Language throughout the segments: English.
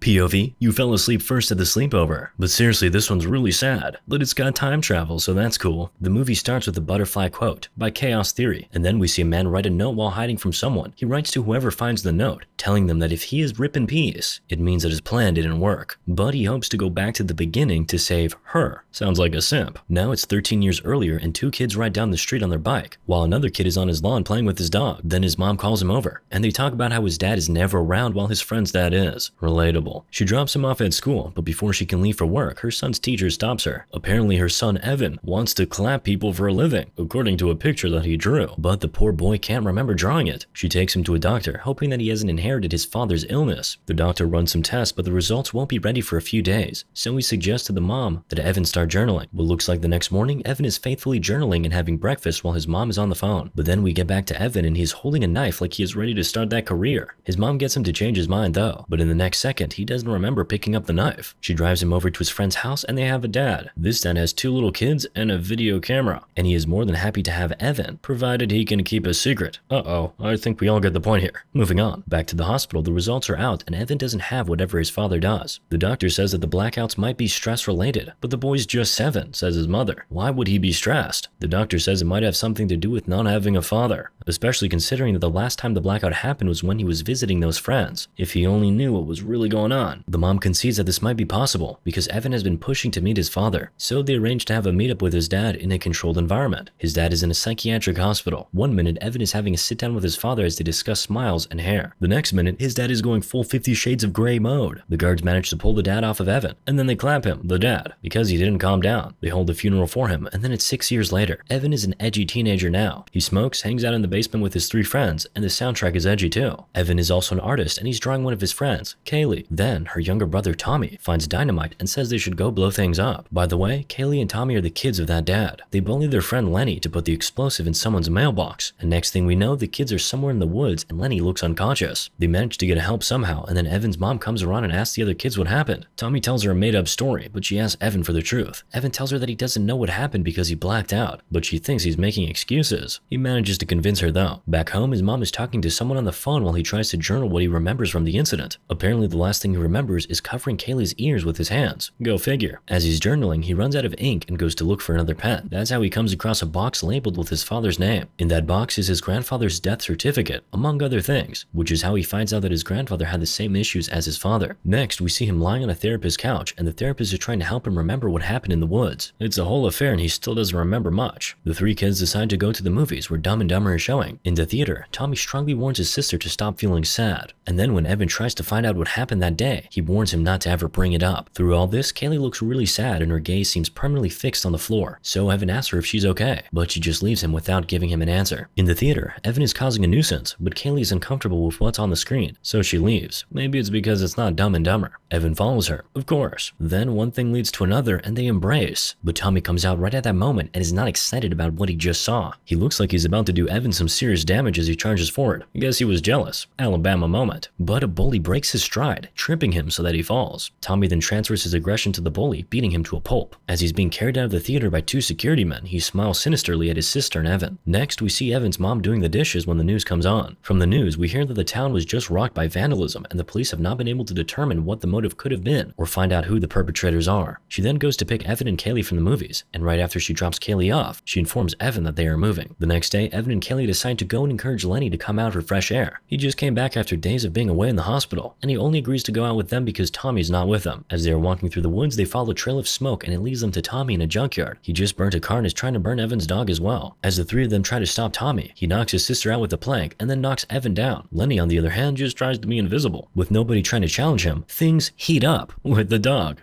POV, you fell asleep first at the sleepover. But seriously, this one's really sad. But it's got time travel, so that's cool. The movie starts with a butterfly quote by Chaos Theory, and then we see a man write a note while hiding from someone. He writes to whoever finds the note, telling them that if he is rip in peace, it means that his plan didn't work. But he hopes to go back to the beginning to save her. Sounds like a simp. Now it's 13 years earlier and two kids ride down the street on their bike, while another kid is on his lawn playing with his dog. Then his mom calls him over, and they talk about how his dad is never around while his friend's dad is. Relatable. She drops him off at school, but before she can leave for work, her son's teacher stops her. Apparently her son Evan wants to clap people for a living, according to a picture that he drew, but the poor boy can't remember drawing it. She takes him to a doctor, hoping that he hasn't inherited his father's illness. The doctor runs some tests, but the results won't be ready for a few days, so he suggests to the mom that Evan start journaling. What looks like the next morning, Evan is faithfully journaling and having breakfast while his mom is on the phone. But then we get back to Evan and he's holding a knife like he is ready to start that career. His mom gets him to change his mind though, but in the next second, he doesn't remember picking up the knife. She drives him over to his friend's house and they have a dad. This dad has two little kids and a video camera, and he is more than happy to have Evan, provided he can keep a secret. Uh-oh, I think we all get the point here. Moving on. Back to the hospital, the results are out and Evan doesn't have whatever his father does. The doctor says that the blackouts might be stress related, but the boy's just 7, says his mother. Why would he be stressed? The doctor says it might have something to do with not having a father, especially considering that the last time the blackout happened was when he was visiting those friends. If he only knew what was really going on. The mom concedes that this might be possible because Evan has been pushing to meet his father, so they arrange to have a meetup with his dad in a controlled environment. His dad is in a psychiatric hospital. One minute, Evan is having a sit down with his father as they discuss smiles and hair. The next minute, his dad is going full 50 Shades of Grey mode. The guards manage to pull the dad off of Evan, and then they clap him, the dad, because he didn't calm down. They hold a funeral for him, and then it's 6 years later. Evan is an edgy teenager now. He smokes, hangs out in the basement with his 3 friends, and the soundtrack is edgy too. Evan is also an artist, and he's drawing one of his friends, Kaylee. Then, her younger brother Tommy finds dynamite and says they should go blow things up. By the way, Kaylee and Tommy are the kids of that dad. They bully their friend Lenny to put the explosive in someone's mailbox, and next thing we know, the kids are somewhere in the woods and Lenny looks unconscious. They manage to get help somehow, and then Evan's mom comes around and asks the other kids what happened. Tommy tells her a made-up story, but she asks Evan for the truth. Evan tells her that he doesn't know what happened because he blacked out, but she thinks he's making excuses. He manages to convince her though. Back home, his mom is talking to someone on the phone while he tries to journal what he remembers from the incident. Apparently, the last thing he remembers is covering Kaylee's ears with his hands. Go figure. As he's journaling, he runs out of ink and goes to look for another pen. That's how he comes across a box labeled with his father's name. In that box is his grandfather's death certificate, among other things, which is how he finds out that his grandfather had the same issues as his father. Next, we see him lying on a therapist's couch, and the therapist is trying to help him remember what happened in the woods. It's a whole affair and he still doesn't remember much. The 3 kids decide to go to the movies where Dumb and Dumber is showing. In the theater, Tommy strongly warns his sister to stop feeling sad. And then when Evan tries to find out what happened that day, he warns him not to ever bring it up. Through all this, Kaylee looks really sad and her gaze seems permanently fixed on the floor. So Evan asks her if she's okay, but she just leaves him without giving him an answer. In the theater, Evan is causing a nuisance, but Kaylee is uncomfortable with what's on the screen, so she leaves. Maybe it's because it's not Dumb and Dumber. Evan follows her, of course. Then one thing leads to another and they embrace. But Tommy comes out right at that moment and is not excited about what he just saw. He looks like he's about to do Evan some serious damage as he charges forward. I guess he was jealous. Alabama moment. But a bully breaks his stride, tripping him so that he falls. Tommy then transfers his aggression to the bully, beating him to a pulp. As he's being carried out of the theater by 2 security men, he smiles sinisterly at his sister and Evan. Next, we see Evan's mom doing the dishes when the news comes on. From the news, we hear that the town was just rocked by vandalism and the police have not been able to determine what the motive could have been or find out who the perpetrators are. She then goes to pick Evan and Kaylee from the movies, and right after she drops Kaylee off, she informs Evan that they are moving. The next day, Evan and Kaylee decide to go and encourage Lenny to come out for fresh air. He just came back after days of being away in the hospital, and he only agrees to go out with them because Tommy's not with them. As they are walking through the woods, they follow a trail of smoke and it leads them to Tommy in a junkyard. He just burnt a car and is trying to burn Evan's dog as well. As the 3 of them try to stop Tommy, he knocks his sister out with a plank and then knocks Evan down. Lenny, on the other hand, just tries to be invisible. With nobody trying to challenge him, things heat up with the dog.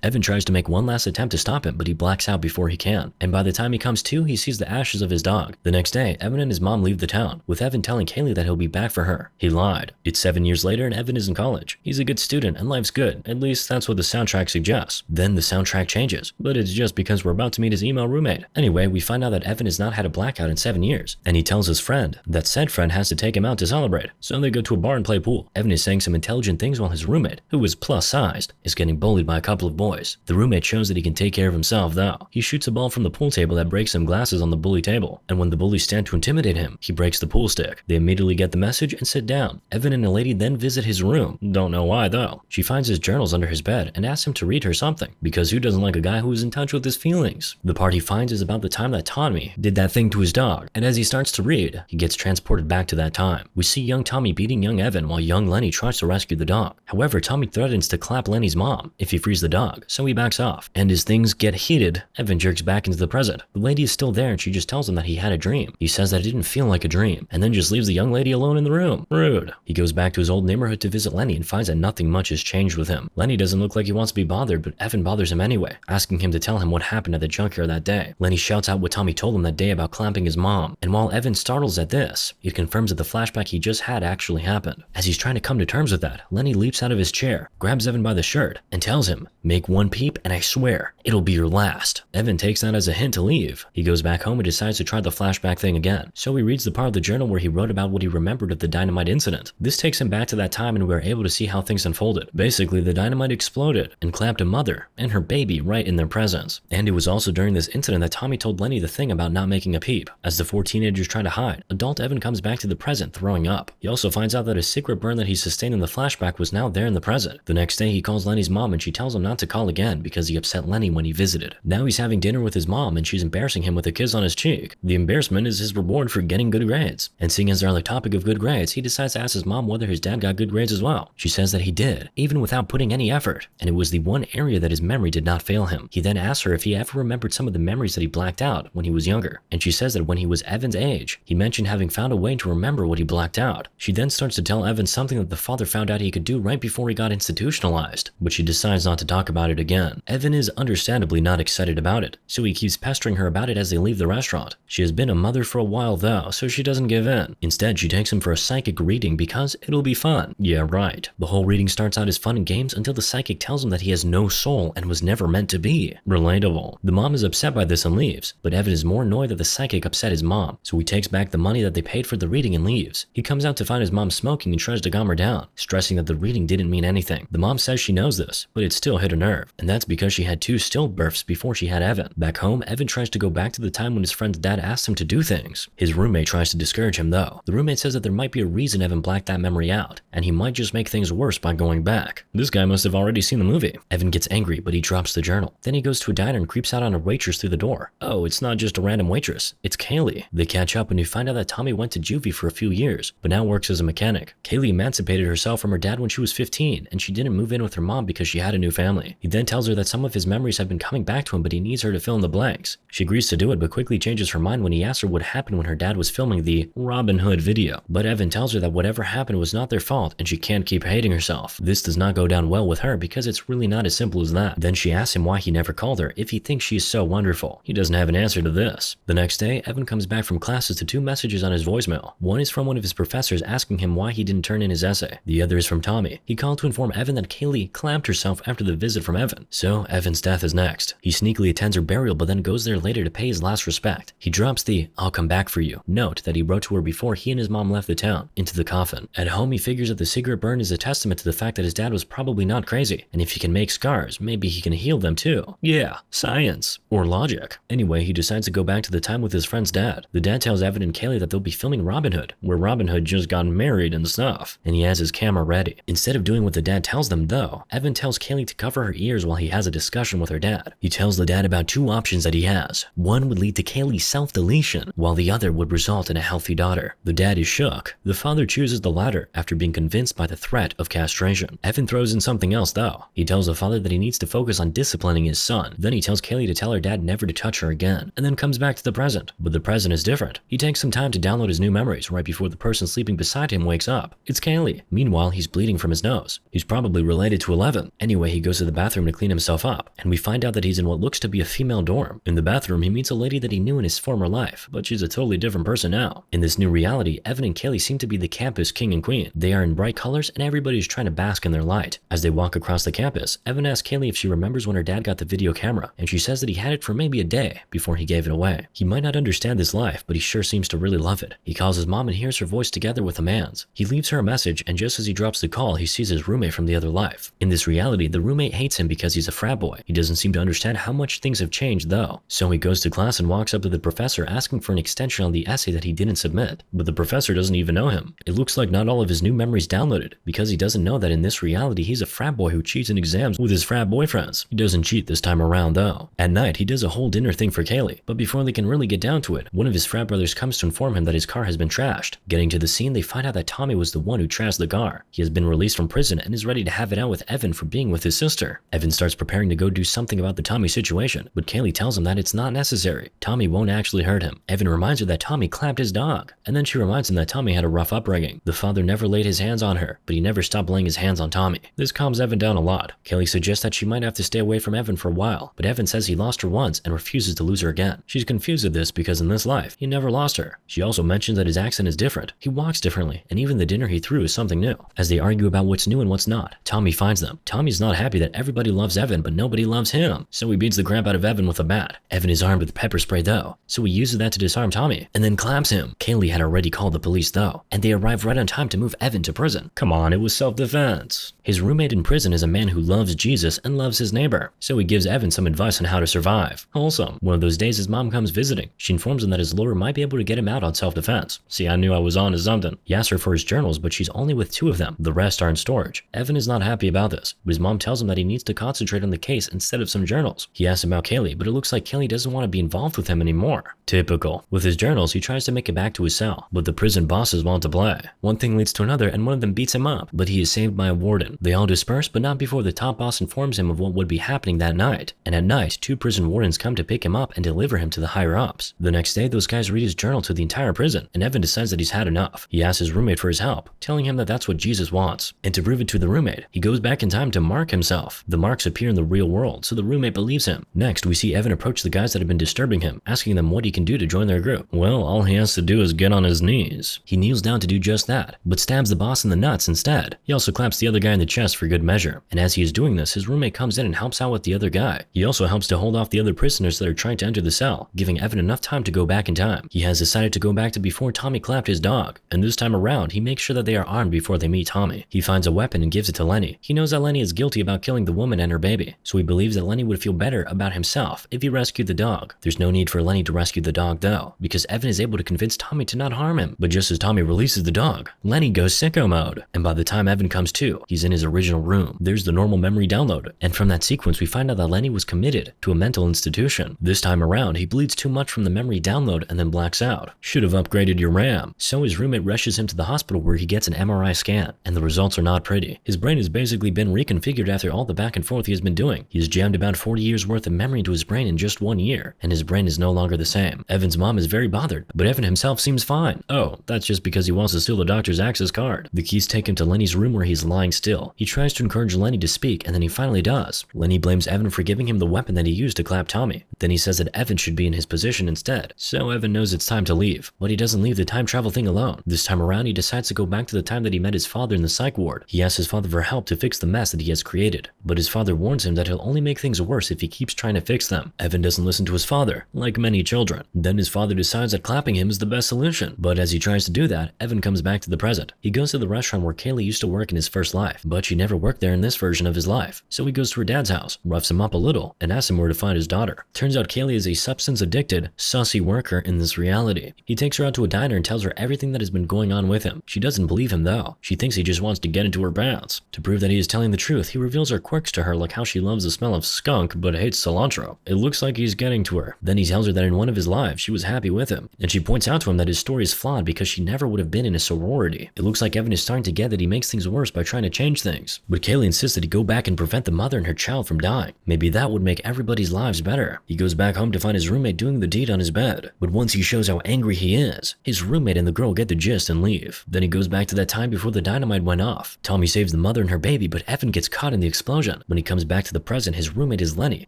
Evan tries to make one last attempt to stop him, but he blacks out before he can. And by the time he comes to, he sees the ashes of his dog. The next day, Evan and his mom leave the town, with Evan telling Kaylee that he'll be back for her. He lied. It's 7 years later and Evan is in college. He's a good student and life's good. At least that's what the soundtrack suggests. Then the soundtrack changes, but it's just because we're about to meet his emo roommate. Anyway, we find out that Evan has not had a blackout in 7 years, and he tells his friend that said friend has to take him out to celebrate. So they go to a bar and play pool. Evan is saying some intelligent things while his roommate, who is plus-sized, is getting bullied by a couple of boys. The roommate shows that he can take care of himself though. He shoots a ball from the pool table that breaks some glasses on the bully table, and when the bullies stand to intimidate him, he breaks the pool stick. They immediately get the message and sit down. Evan and a lady then visit his room. Don't know why though. She finds his journals under his bed and asks him to read her something, because who doesn't like a guy who is in touch with his feelings? The part he finds is about the time that Tommy did that thing to his dog, and as he starts to read, he gets transported back to that time. We see young Tommy beating young Evan while young Lenny tries to rescue the dog. However, Tommy threatens to clap Lenny's mom if he frees the dog, so he backs off. And as things get heated, Evan jerks back into the present. The lady is still there and she just tells him that he had a dream. He says that it didn't feel like a dream, and then just leaves the young lady alone in the room. Rude. He goes back to his old neighborhood to visit Lenny and finds that nothing much has changed with him. Lenny doesn't look like he wants to be bothered, but Evan bothers him anyway, asking him to tell him what happened at the junkyard that day. Lenny shouts out what Tommy told him that day about clamping his mom, and while Evan startles at this, it confirms that the flashback he just had actually happened. As he's trying to come to terms with that, Lenny leaps out of his chair, grabs Evan by the shirt, and tells him, "Make one peep and I swear, it'll be your last." Evan takes that as a hint to leave. He goes back home and decides to try the flashback thing again, so he reads the part of the journal where he wrote about what he remembered of the dynamite incident. This takes him back to that time and we're able to see how things unfolded. Basically, the dynamite exploded and clamped a mother and her baby right in their presence. And it was also during this incident that Tommy told Lenny the thing about not making a peep. As the four teenagers try to hide, adult Evan comes back to the present throwing up. He also finds out that a secret burn that he sustained in the flashback was now there in the present. The next day he calls Lenny's mom and she tells him not to call again because he upset Lenny when he visited. Now he's having dinner with his mom and she's embarrassing him with a kiss on his cheek. The embarrassment is his reward for getting good grades. And seeing as they're on the topic of good grades, he decides to ask his mom whether his dad got good grades as well. She says that he did, even without putting any effort, and it was the one area that his memory did not fail him. He then asks her if he ever remembered some of the memories that he blacked out when he was younger, and she says that when he was Evan's age, he mentioned having found a way to remember what he blacked out. She then starts to tell Evan something that the father found out he could do right before he got institutionalized, but she decides not to talk about it again. Evan is understandably not excited about it, so he keeps pestering her about it as they leave the restaurant. She has been a mother for a while though, so she doesn't give in. Instead, she takes him for a psychic reading because it'll be fun. Yeah, right. The whole reading starts out as fun and games until the psychic tells him that he has no soul and was never meant to be. Relatable. The mom is upset by this and leaves, but Evan is more annoyed that the psychic upset his mom, so he takes back the money that they paid for the reading and leaves. He comes out to find his mom smoking and tries to calm her down, stressing that the reading didn't mean anything. The mom says she knows this, but it still hit a nerve, and that's because she had 2 stillbirths before she had Evan. Back home, Evan tries to go back to the time when his friend's dad asked him to do things. His roommate tries to discourage him though. The roommate says that there might be a reason Evan blacked that memory out, and he might just make things worse by going back. This guy must have already seen the movie. Evan gets angry, but he drops the journal. Then he goes to a diner and creeps out on a waitress through the door. Oh, it's not just a random waitress, it's Kaylee. They catch up and you find out that Tommy went to juvie for a few years, but now works as a mechanic. Kaylee emancipated herself from her dad when she was 15, and she didn't move in with her mom because she had a new family. He then tells her that some of his memories have been coming back to him, but he needs her to fill in the blanks. She agrees to do it, but quickly changes her mind when he asks her what happened when her dad was filming the Robin Hood video. But Evan tells her that whatever happened was not their fault, and she can't keep hating herself. This does not go down well with her because it's really not as simple as that. Then she asks him why he never called her if he thinks she is so wonderful. He doesn't have an answer to this. The next day, Evan comes back from classes to 2 messages on his voicemail. One is from one of his professors asking him why he didn't turn in his essay. The other is from Tommy. He called to inform Evan that Kaylee clamped herself after the visit from Evan. So Evan's death is next. He sneakily attends her burial but then goes there later to pay his last respect. He drops the "I'll come back for you" note that he wrote to her before he and his mom left the town into the coffin. At home, he figures that the cigarette burn is a testament to the fact that his dad was probably not crazy, and if he can make scars, maybe he can heal them too. Yeah, science. Or logic. Anyway, he decides to go back to the time with his friend's dad. The dad tells Evan and Kaylee that they'll be filming Robin Hood, where Robin Hood just got married and stuff, and he has his camera ready. Instead of doing what the dad tells them though, Evan tells Kaylee to cover her ears while he has a discussion with her dad. He tells the dad about 2 options that he has. One would lead to Kaylee's self-deletion, while the other would result in a healthy daughter. The dad is shook. The father chooses the latter after being convinced by the threat of castration. Evan throws in something else though. He tells the father that he needs to focus on disciplining his son. Then he tells Kaylee to tell her dad never to touch her again, and then comes back to the present. But the present is different. He takes some time to download his new memories right before the person sleeping beside him wakes up. It's Kaylee. Meanwhile, he's bleeding from his nose. He's probably related to 11. Anyway, he goes to the bathroom to clean himself up, and we find out that he's in what looks to be a female dorm. In the bathroom, he meets a lady that he knew in his former life, but she's a totally different person now. In this new reality, Evan and Kaylee seem to be the campus king and queen. They are in bright colors and everybody's trying to bask in their light. As they walk across the campus, Evan asks Kaylee if she remembers when her dad got the video camera, and she says that he had it for maybe a day before he gave it away. He might not understand this life, but he sure seems to really love it. He calls his mom and hears her voice together with a man's. He leaves her a message, and just as he drops the call, he sees his roommate from the other life. In this reality, the roommate hates him because he's a frat boy. He doesn't seem to understand how much things have changed though. So he goes to class and walks up to the professor asking for an extension on the essay that he didn't submit. But the professor doesn't even know him. It looks like not all of his new memories downloaded because he doesn't doesn't know that in this reality he's a frat boy who cheats in exams with his frat boyfriends. He doesn't cheat this time around though. At night, he does a whole dinner thing for Kaylee, but before they can really get down to it, one of his frat brothers comes to inform him that his car has been trashed. Getting to the scene, they find out that Tommy was the one who trashed the car. He has been released from prison and is ready to have it out with Evan for being with his sister. Evan starts preparing to go do something about the Tommy situation, but Kaylee tells him that it's not necessary. Tommy won't actually hurt him. Evan reminds her that Tommy clapped his dog, and then she reminds him that Tommy had a rough upbringing. The father never laid his hands on her, but he never stopped laying his hands on Tommy. This calms Evan down a lot. Kaylee suggests that she might have to stay away from Evan for a while, but Evan says he lost her once and refuses to lose her again. She's confused at this because in this life, he never lost her. She also mentions that his accent is different. He walks differently, and even the dinner he threw is something new. As they argue about what's new and what's not, Tommy finds them. Tommy's not happy that everybody loves Evan, but nobody loves him, so he beats the crap out of Evan with a bat. Evan is armed with pepper spray though, so he uses that to disarm Tommy, and then claps him. Kaylee had already called the police though, and they arrive right on time to move Evan to prison. Come on, it was self-defense. His roommate in prison is a man who loves Jesus and loves his neighbor, so he gives Evan some advice on how to survive. Wholesome. One of those days his mom comes visiting. She informs him that his lawyer might be able to get him out on self-defense. See, I knew I was on to something. He asks her for his journals, but she's only with 2 of them. The rest are in storage. Evan is not happy about this, but his mom tells him that he needs to concentrate on the case instead of some journals. He asks about Kaylee, but it looks like Kaylee doesn't want to be involved with him anymore. Typical. With his journals, he tries to make it back to his cell, but the prison bosses want to play. One thing leads to another, and one of them beats him up, but he is saved by a warden. They all disperse, but not before the top boss informs him of what would be happening that night. And at night, 2 prison wardens come to pick him up and deliver him to the higher-ups. The next day, those guys read his journal to the entire prison, and Evan decides that he's had enough. He asks his roommate for his help, telling him that that's what Jesus wants. And to prove it to the roommate, he goes back in time to mark himself. The marks appear in the real world, so the roommate believes him. Next, we see Evan approach the guys that have been disturbing him, asking them what he can do to join their group. Well, all he has to do is get on his knees. He kneels down to do just that, but stabs the boss in the nuts instead. He also claps the other guy in the chest for good measure, and as he is doing this, his roommate comes in and helps out with the other guy. He also helps to hold off the other prisoners that are trying to enter the cell, giving Evan enough time to go back in time. He has decided to go back to before Tommy clapped his dog, and this time around, he makes sure that they are armed before they meet Tommy. He finds a weapon and gives it to Lenny. He knows that Lenny is guilty about killing the woman and her baby, so he believes that Lenny would feel better about himself if he rescued the dog. There's no need for Lenny to rescue the dog though, because Evan is able to convince Tommy to not harm him. But just as Tommy releases the dog, Lenny goes sicko mode, and by the time Evan comes to, he's in his original room. There's the normal memory download, and from that sequence we find out that Lenny was committed to a mental institution. This time around, he bleeds too much from the memory download and then blacks out. Should have upgraded your RAM. So his roommate rushes him to the hospital where he gets an MRI scan, and the results are not pretty. His brain has basically been reconfigured after all the back and forth he has been doing. He has jammed about 40 years worth of memory into his brain in just 1 year, and his brain is no longer the same. Evan's mom is very bothered, but Evan himself seems fine. Oh, that's just because he wants to steal the doctor's access card. The keys take him to Lenny's room where he's lying still. He tries to encourage Lenny to speak, and then he finally does. Lenny blames Evan for giving him the weapon that he used to clap Tommy. Then he says that Evan should be in his position instead. So Evan knows it's time to leave, but he doesn't leave the time travel thing alone. This time around, he decides to go back to the time that he met his father in the psych ward. He asks his father for help to fix the mess that he has created, but his father warns him that he'll only make things worse if he keeps trying to fix them. Evan doesn't listen to his father, like many children. Then his father decides that clapping him is the best solution, but as he tries to do that, Evan comes back to the present. He goes to the restaurant where Kaylee used to work in his first life, but she never worked there in this version of his life. So he goes to her dad's house, roughs him up a little, and asks him where to find his daughter. Turns out Kaylee is a substance-addicted, sussy worker in this reality. He takes her out to a diner and tells her everything that has been going on with him. She doesn't believe him though. She thinks he just wants to get into her pants. To prove that he is telling the truth, he reveals her quirks to her, like how she loves the smell of skunk but hates cilantro. It looks like he's getting to her. Then he tells her that in one of his lives, she was happy with him, and she points out to him that his story is flawed because she never would have been in a sorority. It looks like Evan is starting to get that he makes things worse by trying to change things. But Kaylee insists that he go back and prevent the mother and her child from dying. Maybe that would make everybody's lives better. He goes back home to find his roommate doing the deed on his bed. But once he shows how angry he is, his roommate and the girl get the gist and leave. Then he goes back to that time before the dynamite went off. Tommy saves the mother and her baby, but Evan gets caught in the explosion. When he comes back to the present, his roommate is Lenny.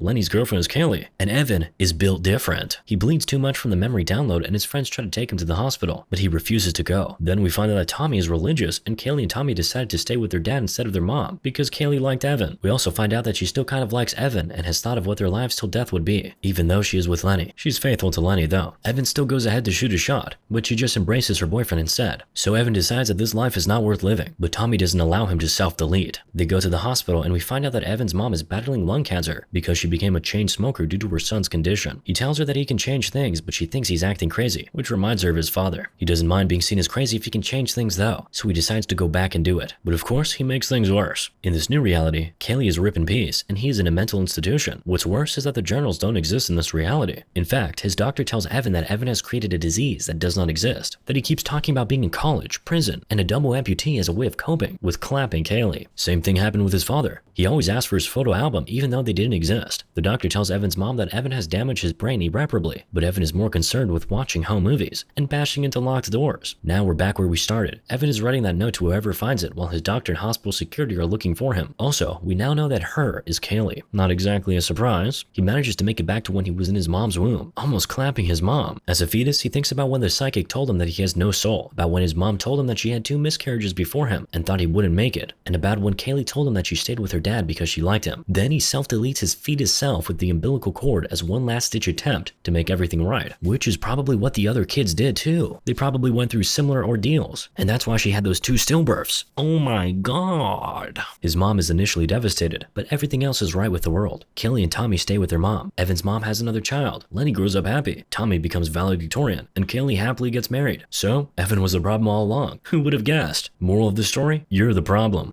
Lenny's girlfriend is Kaylee, and Evan is built different. He bleeds too much from the memory download, and his friends try to take him to the hospital, but he refuses to go. Then we find out that Tommy is religious, and Kaylee and Tommy decided to stay with their dad instead of their mom because Kaylee liked Evan. We also find out that she still kind of likes Evan and has thought of what their lives till death would be, even though she is with Lenny. She's faithful to Lenny though. Evan still goes ahead to shoot a shot, but she just embraces her boyfriend instead. So Evan decides that this life is not worth living, but Tommy doesn't allow him to self-delete. They go to the hospital and we find out that Evan's mom is battling lung cancer because she became a chain smoker due to her son's condition. He tells her that he can change things, but she thinks he's acting crazy, which reminds her of his father. He doesn't mind being seen as crazy if he can change things though, so he decides to go back and do it. it. But of course, he makes things worse. In this new reality, Kaylee is ripped in peace, and he's in a mental institution. What's worse is that the journals don't exist in this reality. In fact, his doctor tells Evan that Evan has created a disease that does not exist, that he keeps talking about being in college, prison, and a double amputee as a way of coping with clapping Kaylee. Same thing happened with his father. He always asked for his photo album even though they didn't exist. The doctor tells Evan's mom that Evan has damaged his brain irreparably, but Evan is more concerned with watching home movies and bashing into locked doors. Now we're back where we started. Evan is writing that note to whoever finds it while his doctor and hospital security are looking for him. Also, we now know that her is Kaylee. Not exactly a surprise. He manages to make it back to when he was in his mom's womb, almost clapping his mom. As a fetus, he thinks about when the psychic told him that he has no soul, about when his mom told him that she had 2 miscarriages before him and thought he wouldn't make it, and about when Kaylee told him that she stayed with her dad because she liked him. Then he self-deletes his fetus self with the umbilical cord as one last-ditch attempt to make everything right, which is probably what the other kids did too. They probably went through similar ordeals, and that's why she had those 2 stillbirths. Oh my god. His mom is initially devastated, but everything else is right with the world. Kelly and Tommy stay with their mom. Evan's mom has another child. Lenny grows up happy. Tommy becomes valedictorian, and Kaylee happily gets married. So, Evan was the problem all along. Who would have guessed? Moral of the story? You're the problem.